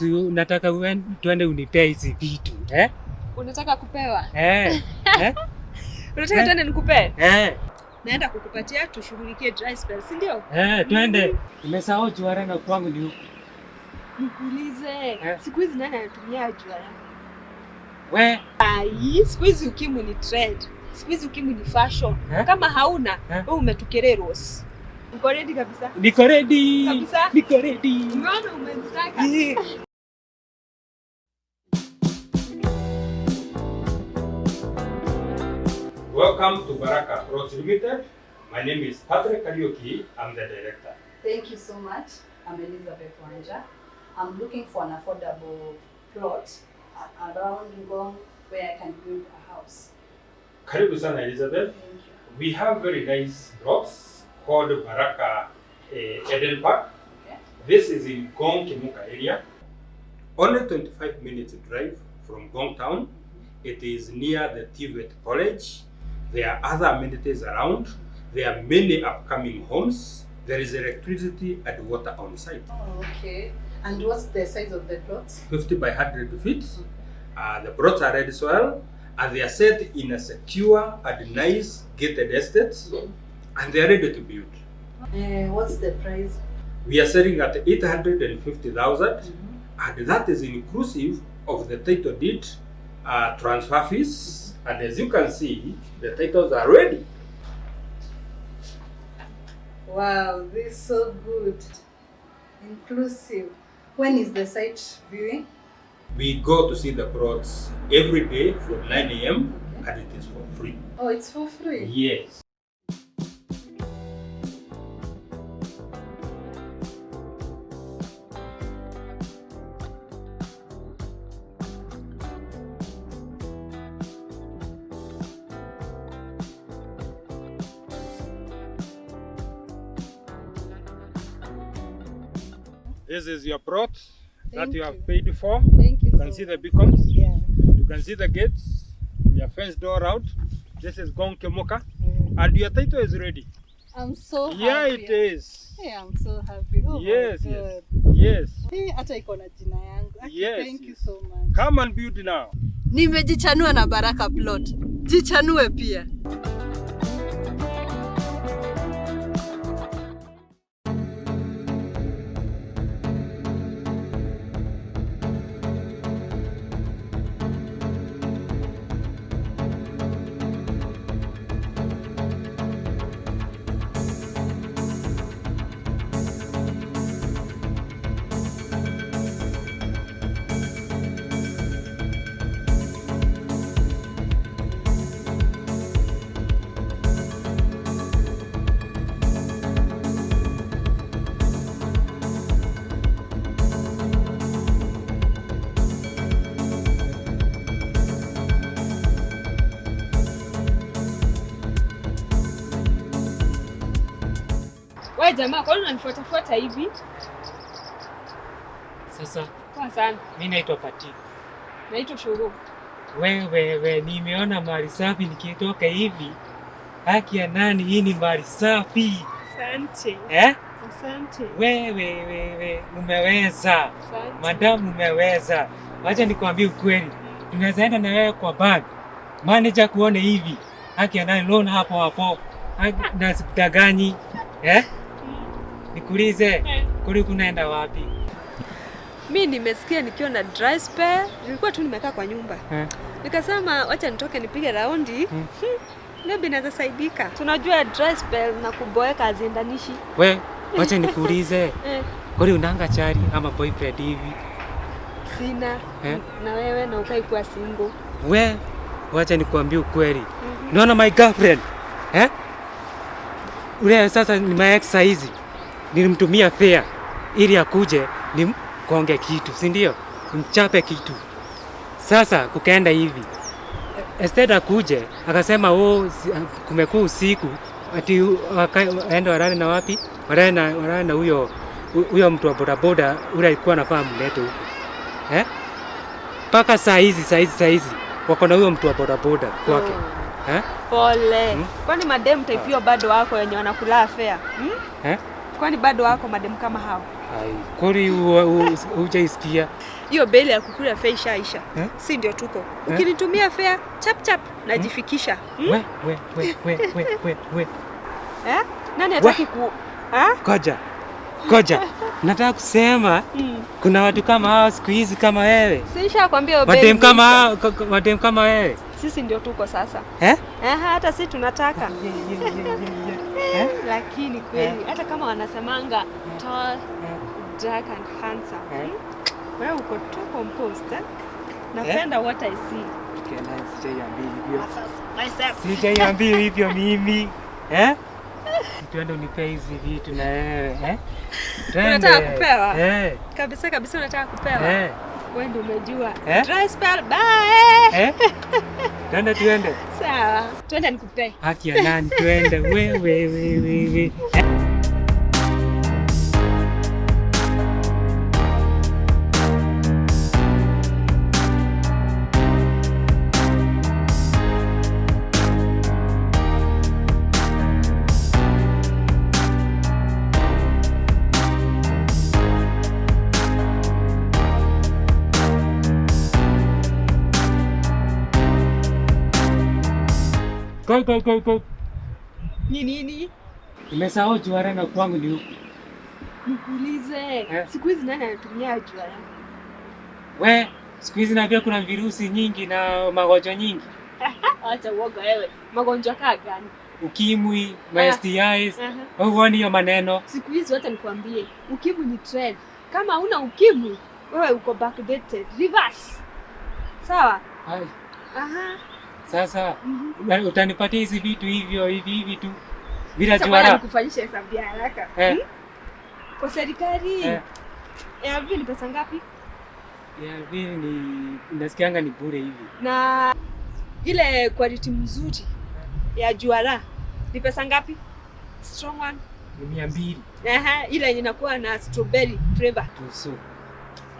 Si nataka tuende unipea hizi vitu, Unataka kupewa? Unataka tuende nikupe? Naenda kukupatia tushughulikie dry spell, si ndio? Twende. Nimesahau juara na kwangu ni huko. Nikuulize, siku hizi nani anatumia juara? Siku hizi ukimwi ni trend. Siku hizi ukimwi ni fashion. Kama hauna, wewe umetukereros. Uko ready kabisa? Niko ready. Kabisa? Niko ready. Unaona umezitaka? Welcome to Baraka Plots Limited. My name is Patrick Kariuki. I'm the director. Thank you so much. I'm Elizabeth Wanja. I'm looking for an affordable plot around Ngong where I can build a house. Karibu sana Elizabeth. Thank you. We have very nice blocks called Baraka Eden Park. Okay. This is in Gong Kimuka area. Only 25 minutes drive from Gong town. It is near the TVET College. There are other amenities around. There are many upcoming homes. There is electricity and water on site. Oh, okay. And what's the size of the plots? 50 by 100 feet. The plots are ready soil and they are set in a secure and nice gated estate and they are ready to build. What's the price? We are selling at 850,000 and that is inclusive of the title deed, transfer fees, and as you can see, the titles are ready. Wow, this is so good. Inclusive. When is the site viewing? We go to see the plots every day from 9 a.m. and it is for free. Oh, it's for free? Yes. This is your plot that you have paid for. Thank you. You can see the beacons. Yeah. You can see the gates. Your fence door out. This is Gong Kemoka. And your title is ready. I'm so happy. Yeah, it is. Hey, I'm so happy. Oh Yes, my God. yes. Hey, hata iko na jina yangu. Yes. Thank you so much. Come and build now. Nimejichanua na Baraka plot. Jichanue pia. Wewe jamaa, kwa nini unanifuata hivi? Sasa Kwa sana. mimi naitwa Patrick. Naitwa Shuru. Wewe nimeona mali safi nikitoka hivi. Haki ya nani, hii ni mali safi. Asante. Asante. Wewe umeweza. Asante. Madamu umeweza. Wacha nikwambie ukweli. Tunaweza enda na wewe kwa bank. Manager kuone hivi. Haki ya nani loan hapo. Na sikudangani. Nikuulize, kuli kunaenda wapi? Mimi nimesikia nikiwa na dry spell, nilikuwa tu nimekaa kwa nyumba. Nikasema wacha nitoke nipige raundi. Maybe naweza saidika. Tunajua dry spell na kuboeka haziendanishi. Wacha nikuulize. Kuli unanga chari ama boyfriend hivi? Sina. Na wewe na ukai kuwa single. Wacha nikwambie ukweli. Unaona my girlfriend? Ule sasa ni my ex hizi. Nilimtumia fare ili akuje nimkonge kitu, si ndio? Nimchape kitu. Sasa kukaenda hivi. Instead akuje akasema kumekuwa usiku ati aenda warane na wapi? Warane na huyo mtu wa bodaboda ule alikuwa anafaa mlete huko. Paka saa hizi wako na huyo mtu wa bodaboda kwake. Pole. Kwani madem type hiyo bado wako wenye wanakula fare? Kwani bado wako madem kama hao? Ai, kwani hujaisikia? Hiyo beli ya kukula fare ishaisha. Si ndio tuko. Ukinitumia fare chap chap najifikisha. We. Nani hataki ku Koja. Nataka kusema kuna watu kama hao siku hizi kama wewe. Sisha kwambia hiyo beli. Madem kama wewe. Sisi ndio tuko sasa. Hata sisi tunataka. Lakini kweli hata kama wanasemanga tall, dark and handsome. Wewe uko tu composed. Napenda what I see. Sijaiambia hivyo mimi. Tuende unipe hizi vitu na wewe. Unataka kupewa? Kabisa unataka kupewa. Wewe ndio umejua. Dry spell bye. Tuende. Sawa. Twende nikupe. Haki ya nani? Twende wewe. Go. Nini? Nimesahau juara na kwangu ni huku. Nikuulize, siku hizi nani anatumia juara? Siku hizi na pia kuna virusi nyingi na magonjwa nyingi. Acha uoga wewe. Magonjwa kaa gani? Ukimwi, STIs, huoni hiyo maneno? Siku hizi wacha nikwambie, ukimwi ni trend. Kama huna ukimwi, wewe uko backdated, reverse. Sawa? Sasa utanipatia hizi vitu hivi tu bila juara. Sasa nikufanyisha hesabu ya haraka. Kwa serikali ARV ni pesa ngapi? ARV ni nasikianga ni bure hivi. Na ile quality mzuri ya juara ni pesa ngapi? Strong one ni 200. Ile yenye inakuwa na strawberry flavor. Tuso.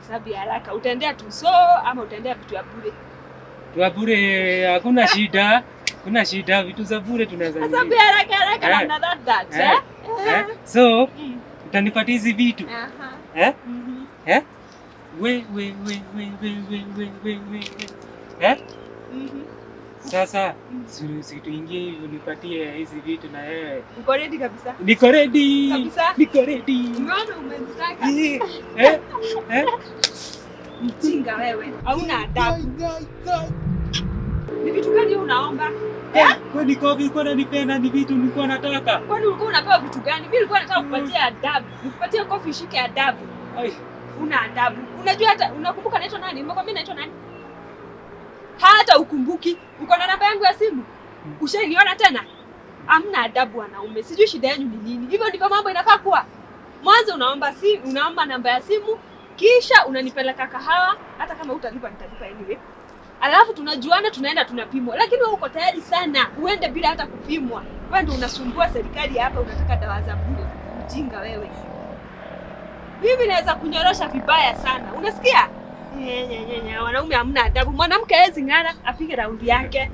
Hesabu ya haraka. Utaendea tuso ama utaendea vitu ya bure? Kwa bure hakuna shida. Kuna shida, vitu za bure tunaweza. Hesabu ya haraka na that. So, utanipatia hizi vitu. We. Sasa, tuingie hivi unipatie hizi vitu na wewe. Uko ready kabisa? Niko ready. Kabisa? Niko ready. Unaona umezitaka? Mjinga wewe. Hauna adabu. Ni vitu gani unaomba? Kwani ulikuwa unanipenda ni vitu nilikuwa nataka? Kwani ulikuwa unapewa vitu gani? Mimi nilikuwa nataka kupatia adabu. Nikupatie kofi shike adabu. Una adabu. Unajua hata unakumbuka naitwa nani? Nimekwambia naitwa nani? Hata ukumbuki. Uko na namba yangu ya simu? Ushaniona tena? Hamna adabu wanaume. Sijui shida yenu ni nini. Hivyo ndivyo mambo inafaa kuwa. Mwanzo unaomba namba ya simu, kisha unanipeleka kahawa, hata kama utalipa nitalipa anyway. Alafu tunajuana, tunaenda tunapimwa. Lakini wewe uko tayari sana uende bila hata kupimwa. Wewe ndio unasumbua serikali hapa, unataka dawa za bure. Mjinga wewe. Mimi naweza kunyorosha vibaya sana. Unasikia? Wanaume hamna adabu. Mwanamke hawezi ng'ara apige raundi yake.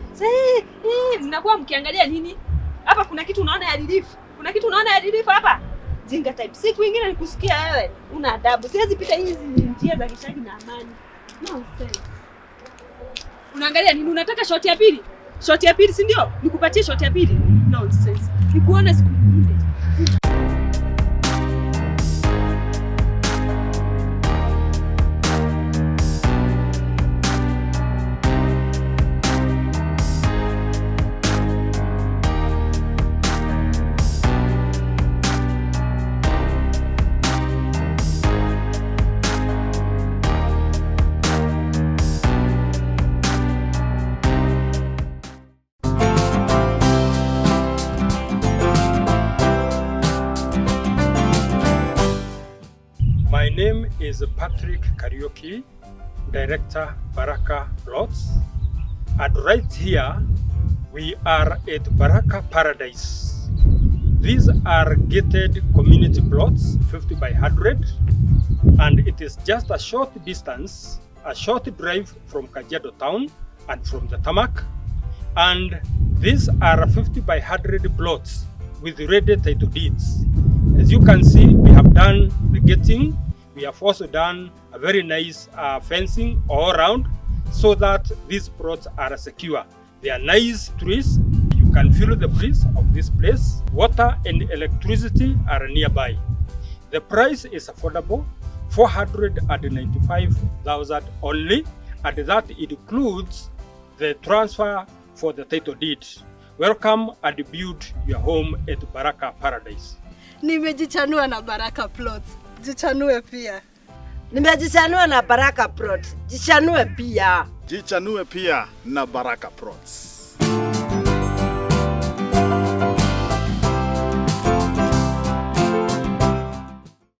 Mnakuwa mkiangalia nini? Hapa kuna kitu unaona ya relief. Kuna kitu unaona ya relief hapa? Jinga type. Siku nyingine nikusikia wewe. Una adabu. Siwezi pita hizi njia za kishaki na amani. Nonsense. Unaangalia nini? Unataka shoti ya pili? Shoti ya pili si ndio? Nikupatie shoti ya pili? Nonsense. Nikuone siku nyingine. My name is Patrick Karaoke, Director Baraka Plots, and right here we are at Baraka Paradise. These are gated community plots, 50 by 100, and it is just a short distance, a short drive from Kajiado town and from the tarmac. And these are 50 by 100 plots with ready title deeds. As you can see, we have done the gating. We have also done a very nice fencing all around so that these plots are secure. They are nice trees. You can feel the breeze of this place. Water and electricity are nearby. The price is affordable, 495,000 only, and that includes the transfer for the title deed. Welcome and build your home at Baraka Paradise. Nimejichanua na Baraka Plots. Jichanue pia. Nimejichanua na Baraka Plots. Jichanue pia. Jichanue pia na Baraka Plots.